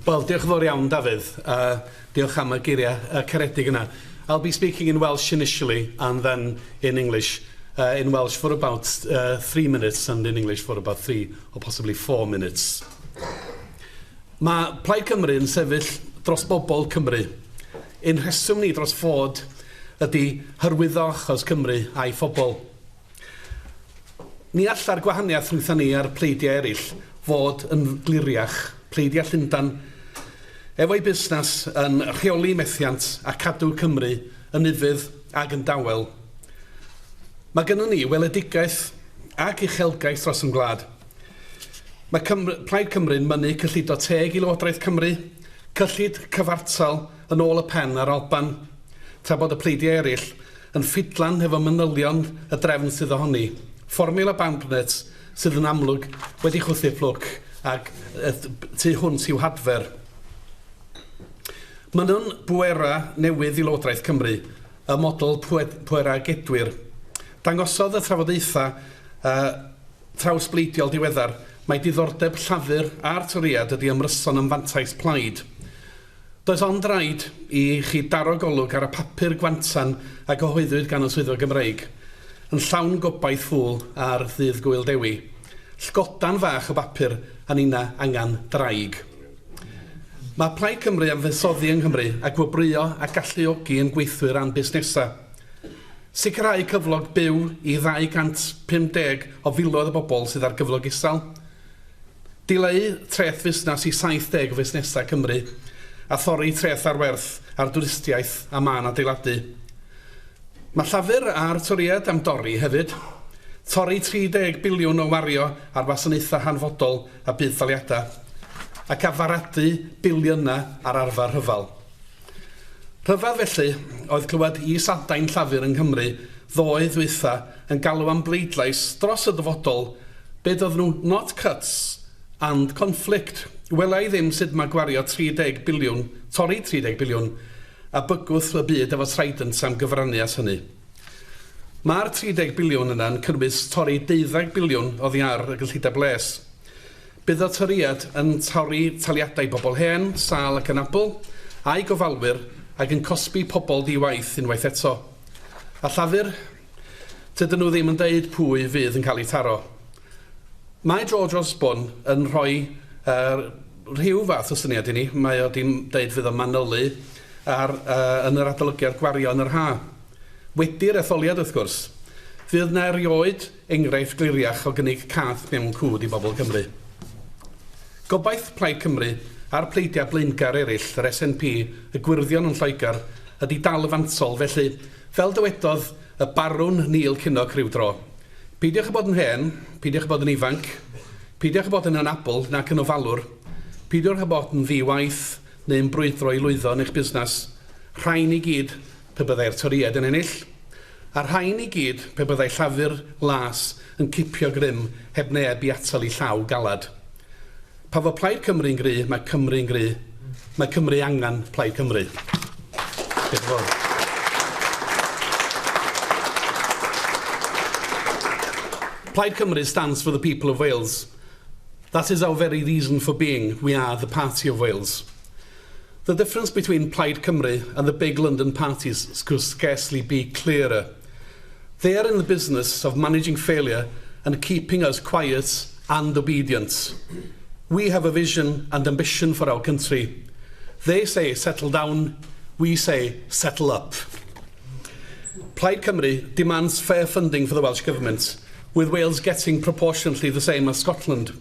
Wel, diolch yn fawr iawn, Dafydd. Diolch am y geiriau caredig yna. I'll be speaking in Welsh initially and then in English. In Welsh for about 3 minutes and in English for about 3 or possibly 4 minutes. Mae Plaid Cymru yn sefyll dros bobl Cymru. Un rheswm ni dros fod ydy hyrwyddo achos Cymru a'i phobl. Ni alla'r gwahaniaeth rhwngthyn ni ar pleidiau eraill fod yn gliriach, pleidiau Llundain efo'i busnes yn rheoli methiant a cadw Cymru yn ufudd ac yn dawel. Mae gennym ni weledigaeth ac uchelgaeth dros yn gwlad. Mae Plaid Cymru'n mynnu cyllido teg i Lywodraeth Cymru, cyllid cyfartal yn ôl y pen ar Alban, tra bod y pleidiau eraill yn ffidlan efo manylion y drefn sydd ohoni, fformula bandnet sydd yn amlwg wedi chwythu plwc ac tu hwnt i'w hadfer. Mae nhw'n bwera newydd i Lywodraeth Cymru, y model pwera gedwyr. Dangosodd y trafodaethau trawsbleidiol diweddar mae diddordeb llafur a'r toriad ydy ymryson am fantais plaid. Does ond raid i chi daro golwg ar y papur gwantan a gyhoeddwyd gan y swyddfa Gymreig, yn llawn gobaith ffwl ar ddydd gwyl dewi. Llgodan fach o bapur a nina angan draig. Mae Plaid Cymru am fuddsoddi yng Nghymru a gwobrwyo a galluogi yn gweithwyr a'n busnesau. Sicrhau cyflog byw i 250 o filoedd o bobl sydd ar gyflog isel. Dileu treth fusnes i 70 o fusnesau Cymru a thorri treth ar werth ar dwristiaeth a man adeiladu. Mae llafur ar toriad am dorri hefyd. Torri 30 biliwn o wario ar wasanaethau hanfodol a bydd thaliadau ac afaradu biliynau ar arfer rhyfel. Rhyfel felly oedd clywed is-adain llafur yng Nghymru ddoe ddwytha yn galw am bleidlais dros y dyfodol beth oedd nhw not cuts and conflict. Welai ddim sut mae gwario 30 biliwn, torri 30 biliwn a bygwth y byd efo trident am gyfrannu at hynny. Mae'r 30 biliwn yna'n cynnwys torri 12 biliwn oddi ar y gyllideb les. Bydd y toriad yn torri taliadau bobl hen, sal ac anabl, a'i gofalwyr ac yn cosbi pobl di-waith unwaith eto. A llafur, tydyn nhw ddim yn deud pwy fydd yn cael ei taro. Mae George Osborne yn rhoi rhyw fath o syniad i ni. Mae o dim deud fydd o'n manylu yn yr adolygiad gwario yn yr ha. Wedi'r etholiad wrth gwrs, fydd na erioed enghraifft gliriach o gynnig cath mewn cwd i bobl Cymru. Gobaith Plaid Cymru a'r pleidiau blaengar eraill, yr SNP, y gwiryddion yn Lloegr, ydy dal y fantol, felly, fel dywedodd y barwn Neil Kinnock rhyw dro, peidiwch y bod yn hen, peidiwch y bod yn ifanc, peidiwch y bod yn anabl nac yn ofalwr, peidiwch y bod yn ddi-waith neu'n brwydro i lwyddo yn eich busnes, rhain i gyd pe byddai'r toriad yn ennill, a rhain i gyd pe byddai llafur las yn cipio grym heb neb i atal i llaw galad. Pa fo Plaid Cymru'n gry, mae Cymru'n gry. Mae Cymru angen Plaid Cymru. Diolch yn fawr. Plaid Cymru stands for the people of Wales. That is our very reason for being. We are the party of Wales. The difference between Plaid Cymru and the big London parties could scarcely be clearer. They are in the business of managing failure and keeping us quiet and obedient. We have a vision and ambition for our country. They say settle down, we say settle up. Plaid Cymru demands fair funding for the Welsh Government, with Wales getting proportionately the same as Scotland.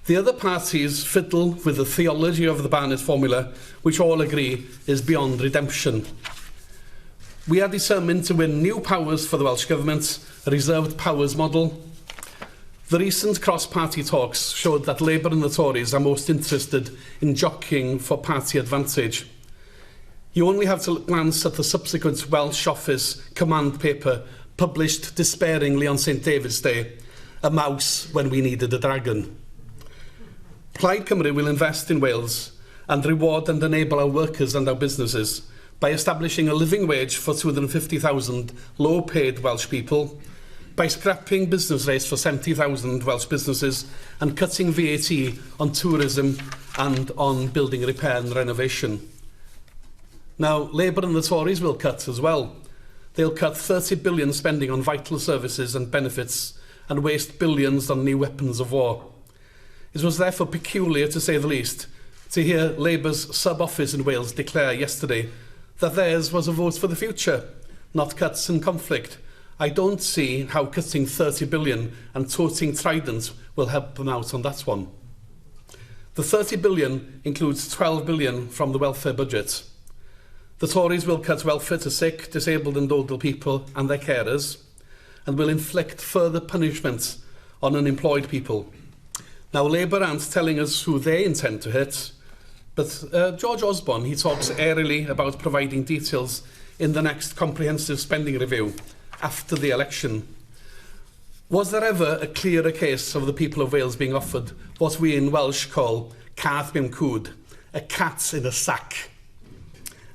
The other parties fiddle with the theology of the Barnett formula, which all agree is beyond redemption. We are determined to win new powers for the Welsh Government, a reserved powers model. The recent cross-party talks showed that Labour and the Tories are most interested in jockeying for party advantage. You only have to glance at the subsequent Welsh Office command paper published despairingly on St David's Day, a mouse when we needed a dragon. Plaid Cymru will invest in Wales and reward and enable our workers and our businesses by establishing a living wage for 250,000 low-paid Welsh people, by scrapping business rates for 70,000 Welsh businesses and cutting VAT on tourism and on building repair and renovation. Now, Labour and the Tories will cut as well. They'll cut 30 billion spending on vital services and benefits and waste billions on new weapons of war. It was therefore peculiar, to say the least, to hear Labour's sub-office in Wales declare yesterday that theirs was a vote for the future, not cuts and conflict. I don't see how cutting 30 billion and toting Trident will help them out on that one. The 30 billion includes 12 billion from the welfare budget. The Tories will cut welfare to sick, disabled and older people and their carers, and will inflict further punishments on unemployed people. Now, Labour aren't telling us who they intend to hit, but George Osborne, he talks airily about providing details in the next comprehensive spending review after the election. Was there ever a clearer case of the people of Wales being offered what we in Welsh call cath mewn cwd, a cat in a sack?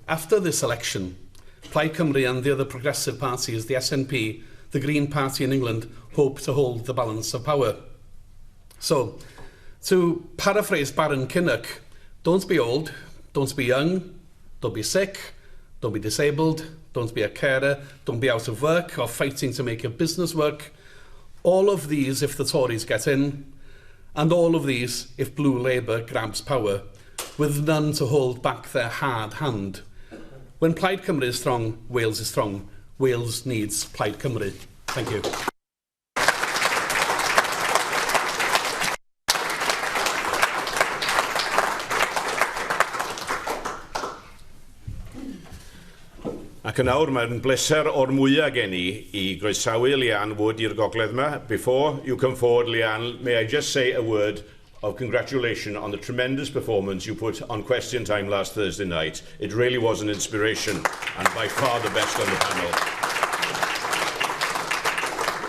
After this election, Plaid Cymru and the other progressive parties, the SNP, the Green Party in England, hope to hold the balance of power. So, to paraphrase Baron Kinnock, don't be old, don't be young, don't be sick, don't be disabled, don't be a carer, don't be out of work or fighting to make your business work. All of these if the Tories get in, and all of these if Blue Labour grabs power, with none to hold back their hard hand. When Plaid Cymru is strong, Wales is strong. Wales needs Plaid Cymru. Thank you. Ac yn awr, mae'n bleser o'r mwyaf gen I groesawu Leanne Wood i'r gogledd yma. Before you come forward, Leanne, may I just say a word of congratulation on the tremendous performance you put on Question Time last Thursday night. It really was an inspiration and by far the best on the panel.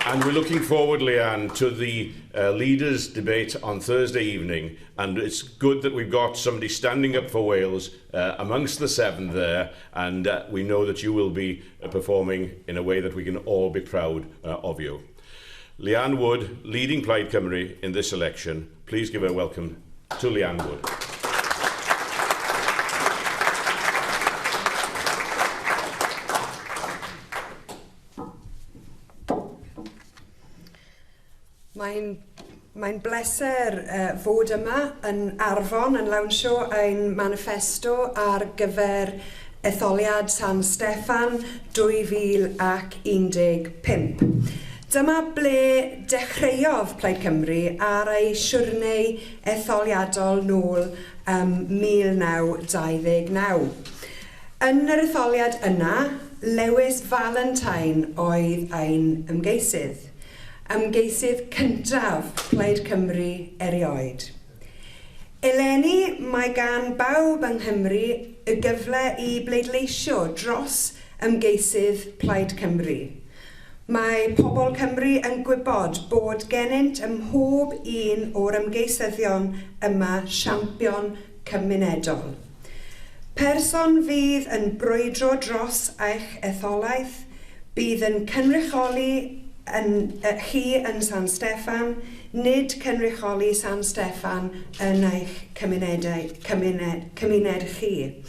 And we're looking forward, Leanne, to the leaders' debate on Thursday evening. And it's good that we've got somebody standing up for Wales amongst the seven there. And we know that you will be performing in a way that we can all be proud of you. Leanne Wood, leading Plaid Cymru in this election. Please give a welcome to Leanne Wood. Mae'n bleser fod yma yn Arfon yn lawnsio ein Manifesto ar gyfer etholiad San Steffan 2015. Dyma ble dechreuodd Plaid Cymru ar ei siwrneu etholiadol nôl 1929. Yn yr etholiad yna, Lewis Valentine oedd ein ymgeisydd. Ymgeisydd cyntaf Plaid Cymru erioed. Eleni mae gan bawb yng Nghymru y gyfle I bleidleisio dros ymgeisydd Plaid Cymru. Mae pobl Cymru yn gwybod bod genynt ym mhob un o'r ymgeisyddion yma siampion cymunedol. Person fydd yn brwydro dros eich etholaeth, bydd yn cynrychioli chi yn San Steffan, nid cynrychioli San Steffan yn eich cymuned chi.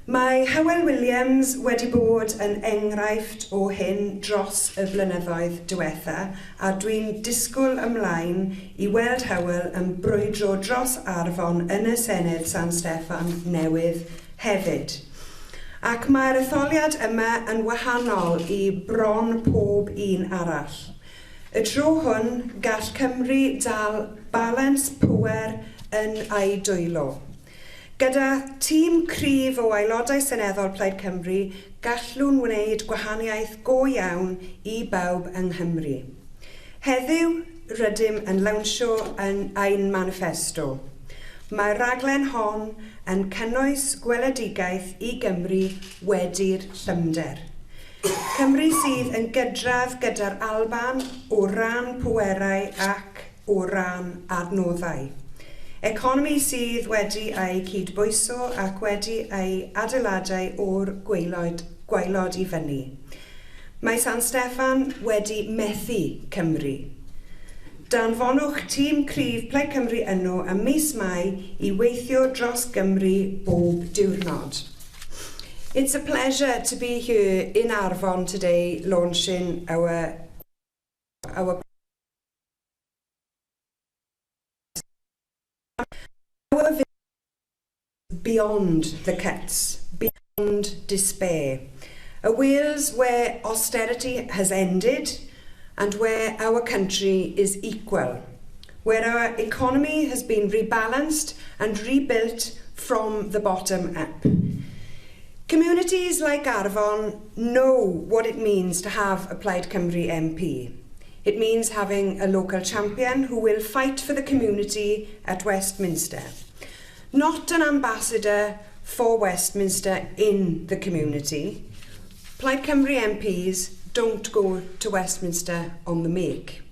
Mae Hywel Williams wedi bod yn enghraifft o hyn dros y blynyddoedd diwetha, a dwi'n disgwyl ymlaen I weld Hywel yn brwydro dros Arfon yn y Senedd San Steffan newydd hefyd. Ac mae'r etholiad yma yn wahanol I bron pob un arall. Y tro hwn, gall Cymru dal balans pŵer yn ei dwylo. Gyda tîm cryf o aelodau seneddol Plaid Cymru, gallwn wneud gwahaniaeth go iawn I bawb yng Nghymru. Heddiw, rydym yn lawnsio ein Manifesto. Mae'r raglen hon yn cynnwys gweledigaeth I Gymru wedi'r llymder. Cymru sydd yn gydradd gyda'r Alban o ran pwerau ac o ran adnoddau. Economi sydd wedi ei cydbwyso ac wedi ei adeiladau o'r gwaelod I fyny. Mae San Steffan wedi methu Cymru. danfonwch tîm cryf Plaid Cymru yno ym mis Mai I weithio dros Gymru bob diwrnod. It's a pleasure to be here in Arfon today, launching our beyond the cuts, beyond despair. A Wales where austerity has ended and where our country is equal, where our economy has been rebalanced and rebuilt from the bottom up. Communities like Arfon know what it means to have a Plaid Cymru MP. It means having a local champion who will fight for the community at Westminster. Not an ambassador for Westminster in the community. Plaid Cymru MPs don't go to Westminster on the make.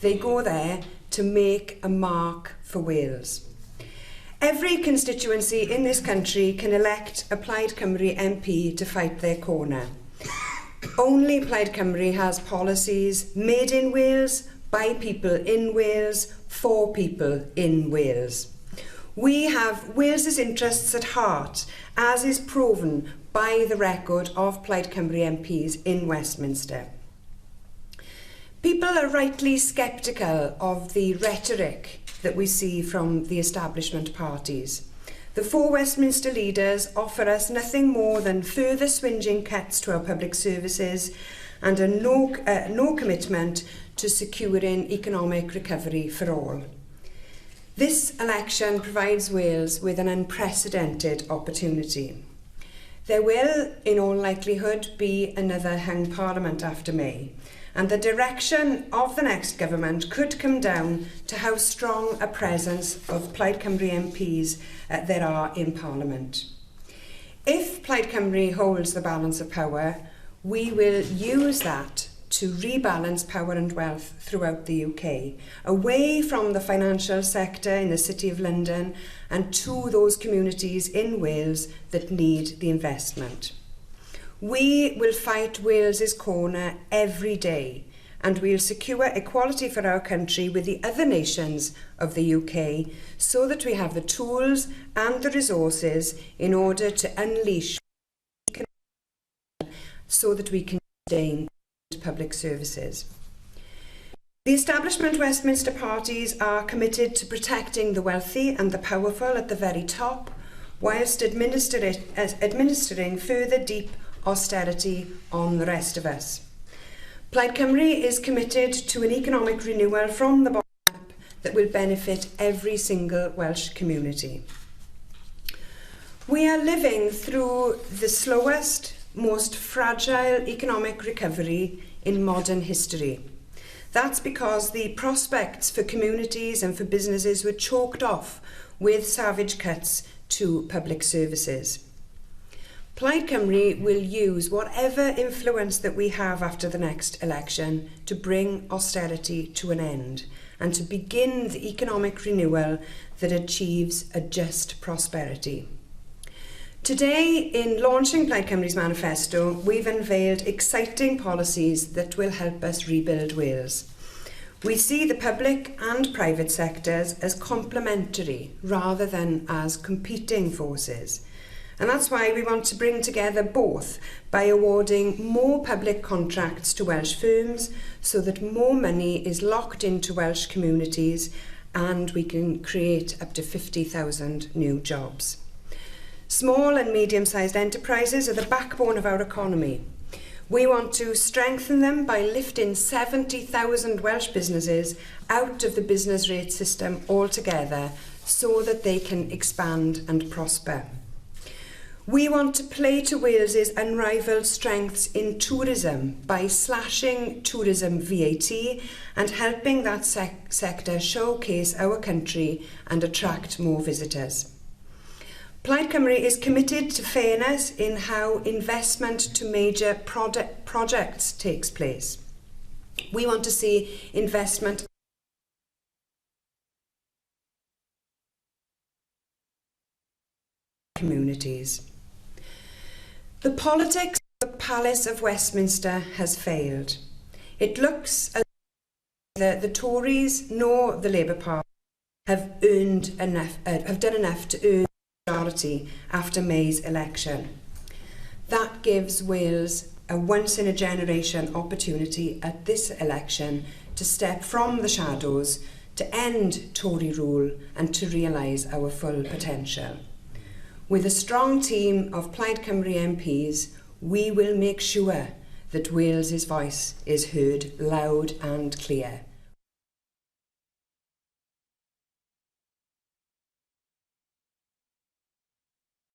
They go there to make a mark for Wales. Every constituency in this country can elect a Plaid Cymru MP to fight their corner. Only Plaid Cymru has policies made in Wales, by people in Wales, for people in Wales. We have Wales's interests at heart, as is proven by the record of Plaid Cymru MPs in Westminster. People are rightly sceptical of the rhetoric that we see from the establishment parties. The four Westminster leaders offer us nothing more than further swinging cuts to our public services and no commitment to securing economic recovery for all. This election provides Wales with an unprecedented opportunity. There will, in all likelihood, be another hung parliament after May, and the direction of the next government could come down to how strong a presence of Plaid Cymru MPs there are in Parliament. If Plaid Cymru holds the balance of power, we will use that to rebalance power and wealth throughout the UK, away from the financial sector in the City of London and to those communities in Wales that need the investment. We will fight Wales's corner every day, and we'll secure equality for our country with the other nations of the UK so that we have the tools and the resources in order to unleash so that we can sustain public services. The establishment Westminster parties are committed to protecting the wealthy and the powerful at the very top, whilst administering further deep austerity on the rest of us. Plaid Cymru is committed to an economic renewal from the bottom up that will benefit every single Welsh community. We are living through the slowest, most fragile economic recovery in modern history. That's because the prospects for communities and for businesses were choked off with savage cuts to public services. Plaid Cymru will use whatever influence that we have after the next election to bring austerity to an end and to begin the economic renewal that achieves a just prosperity. Today, in launching Plaid Cymru's Manifesto, we've unveiled exciting policies that will help us rebuild Wales. We see the public and private sectors as complementary rather than as competing forces. And that's why we want to bring together both by awarding more public contracts to Welsh firms so that more money is locked into Welsh communities and we can create up to 50,000 new jobs. Small and medium-sized enterprises are the backbone of our economy. We want to strengthen them by lifting 70,000 Welsh businesses out of the business rate system altogether so that they can expand and prosper. We want to play to Wales's unrivalled strengths in tourism by slashing tourism VAT and helping that sector showcase our country and attract more visitors. Plaid Cymru is committed to fairness in how investment to major projects takes place. We want to see investment communities. The politics of the Palace of Westminster has failed. It looks neither the Tories nor the Labour Party have done enough to earn a majority after May's election. That gives Wales a once-in-a-generation opportunity at this election to step from the shadows, to end Tory rule and to realise our full potential. With a strong team of Plaid Cymru MPs, we will make sure that Wales's voice is heard loud and clear.